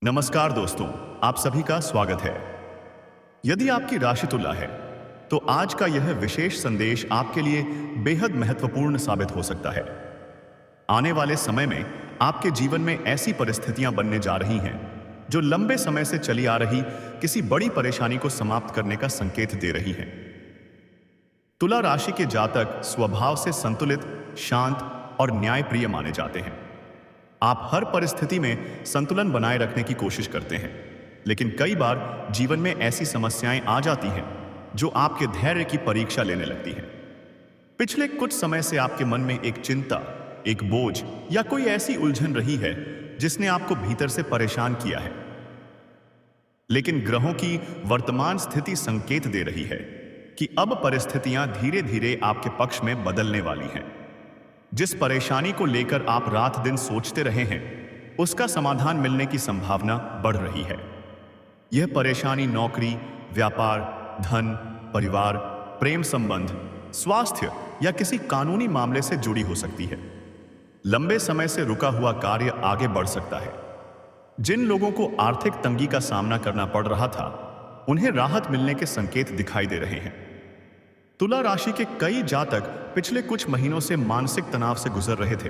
नमस्कार दोस्तों, आप सभी का स्वागत है। यदि आपकी राशि तुला है, तो आज का यह विशेष संदेश आपके लिए बेहद महत्वपूर्ण साबित हो सकता है। आने वाले समय में आपके जीवन में ऐसी परिस्थितियां बनने जा रही हैं, जो लंबे समय से चली आ रही किसी बड़ी परेशानी को समाप्त करने का संकेत दे रही हैं। तुला राशि के जातक स्वभाव से संतुलित, शांत और न्यायप्रिय माने जाते हैं। आप हर परिस्थिति में संतुलन बनाए रखने की कोशिश करते हैं, लेकिन कई बार जीवन में ऐसी समस्याएं आ जाती हैं जो आपके धैर्य की परीक्षा लेने लगती हैं। पिछले कुछ समय से आपके मन में एक चिंता, एक बोझ या कोई ऐसी उलझन रही है जिसने आपको भीतर से परेशान किया है। लेकिन ग्रहों की वर्तमान स्थिति संकेत दे रही है कि अब परिस्थितियां धीरे धीरे आपके पक्ष में बदलने वाली हैं। जिस परेशानी को लेकर आप रात दिन सोचते रहे हैं, उसका समाधान मिलने की संभावना बढ़ रही है। यह परेशानी नौकरी, व्यापार, धन, परिवार, प्रेम संबंध, स्वास्थ्य या किसी कानूनी मामले से जुड़ी हो सकती है। लंबे समय से रुका हुआ कार्य आगे बढ़ सकता है। जिन लोगों को आर्थिक तंगी का सामना करना पड़ रहा था, उन्हें राहत मिलने के संकेत दिखाई दे रहे हैं। तुला राशि के कई जातक पिछले कुछ महीनों से मानसिक तनाव से गुजर रहे थे।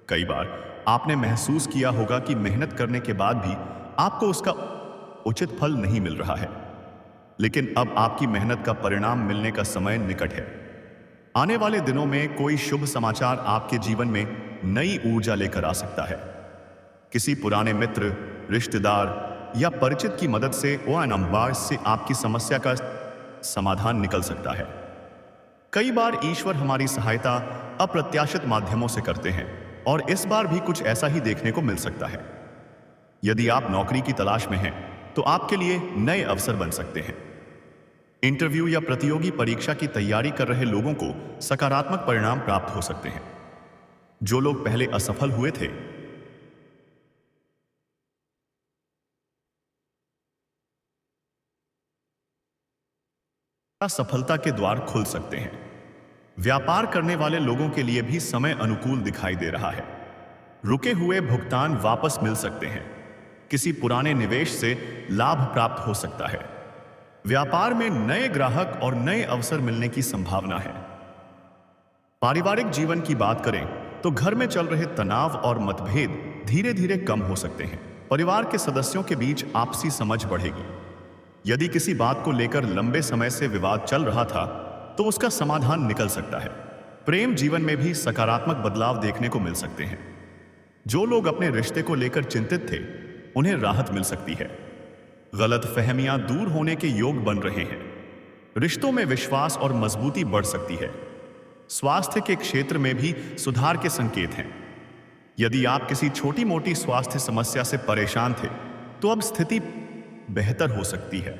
कई बार आपने महसूस किया होगा कि मेहनत करने के बाद भी आपको उसका उचित फल नहीं मिल रहा है, लेकिन अब आपकी मेहनत का परिणाम मिलने का समय निकट है। आने वाले दिनों में कोई शुभ समाचार आपके जीवन में नई ऊर्जा लेकर आ सकता है। किसी पुराने मित्र, रिश्तेदार या परिचित की मदद से से आपकी समस्या का समाधान निकल सकता है। कई बार ईश्वर हमारी सहायता अप्रत्याशित माध्यमों से करते हैं और इस बार भी कुछ ऐसा ही देखने को मिल सकता है। यदि आप नौकरी की तलाश में हैं, तो आपके लिए नए अवसर बन सकते हैं। इंटरव्यू या प्रतियोगी परीक्षा की तैयारी कर रहे लोगों को सकारात्मक परिणाम प्राप्त हो सकते हैं। जो लोग पहले असफल हुए थे, सफलता के द्वार खुल सकते हैं। व्यापार करने वाले लोगों के लिए भी समय अनुकूल दिखाई दे रहा है। रुके हुए भुगतान वापस मिल सकते हैं। किसी पुराने निवेश से लाभ प्राप्त हो सकता है। व्यापार में नए ग्राहक और नए अवसर मिलने की संभावना है। पारिवारिक जीवन की बात करें तो घर में चल रहे तनाव और मतभेद धीरे धीरे कम हो सकते हैं। परिवार के सदस्यों के बीच आपसी समझ बढ़ेगी। यदि किसी बात को लेकर लंबे समय से विवाद चल रहा था, तो उसका समाधान निकल सकता है। प्रेम जीवन में भी सकारात्मक बदलाव देखने को मिल सकते हैं। जो लोग अपने रिश्ते को लेकर चिंतित थे, उन्हें राहत मिल सकती है। गलतफहमियां दूर होने के योग बन रहे हैं। रिश्तों में विश्वास और मजबूती बढ़ सकती है। स्वास्थ्य के क्षेत्र में भी सुधार के संकेत हैं। यदि आप किसी छोटी मोटी स्वास्थ्य समस्या से परेशान थे, तो अब स्थिति बेहतर हो सकती है।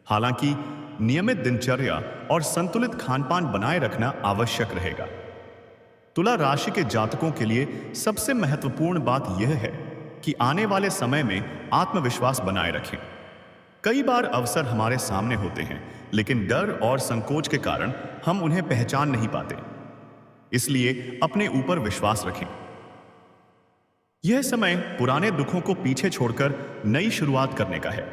हालांकि नियमित दिनचर्या और संतुलित खानपान बनाए रखना आवश्यक रहेगा। तुला राशि के जातकों के लिए सबसे महत्वपूर्ण बात यह है कि आने वाले समय में आत्मविश्वास बनाए रखें। कई बार अवसर हमारे सामने होते हैं, लेकिन डर और संकोच के कारण हम उन्हें पहचान नहीं पाते। इसलिए अपने ऊपर विश्वास रखें। यह समय पुराने दुखों को पीछे छोड़कर नई शुरुआत करने का है।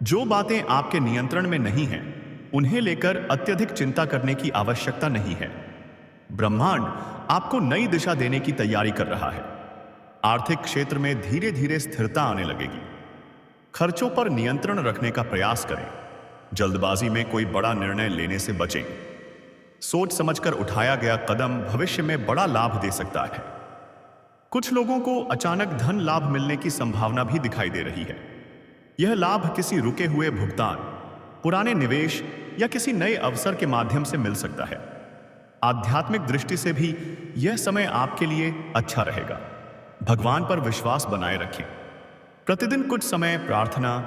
जो बातें आपके नियंत्रण में नहीं हैं, उन्हें लेकर अत्यधिक चिंता करने की आवश्यकता नहीं है। ब्रह्मांड आपको नई दिशा देने की तैयारी कर रहा है। आर्थिक क्षेत्र में धीरे धीरे स्थिरता आने लगेगी। खर्चों पर नियंत्रण रखने का प्रयास करें। जल्दबाजी में कोई बड़ा निर्णय लेने से बचें। सोच समझकर उठाया गया कदम भविष्य में बड़ा लाभ दे सकता है। कुछ लोगों को अचानक धन लाभ मिलने की संभावना भी दिखाई दे रही है। यह लाभ किसी रुके हुए भुगतान, पुराने निवेश या किसी नए अवसर के माध्यम से मिल सकता है। आध्यात्मिक दृष्टि से भी यह समय आपके लिए अच्छा रहेगा। भगवान पर विश्वास बनाए रखें। प्रतिदिन कुछ समय प्रार्थना,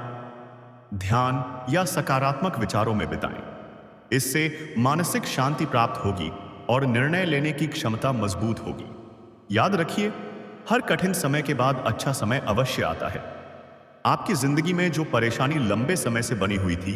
ध्यान या सकारात्मक विचारों में बिताएं। इससे मानसिक शांति प्राप्त होगी और निर्णय लेने की क्षमता मजबूत होगी। याद रखिए, हर कठिन समय के बाद अच्छा समय अवश्य आता है। आपकी जिंदगी में जो परेशानी लंबे समय से बनी हुई थी,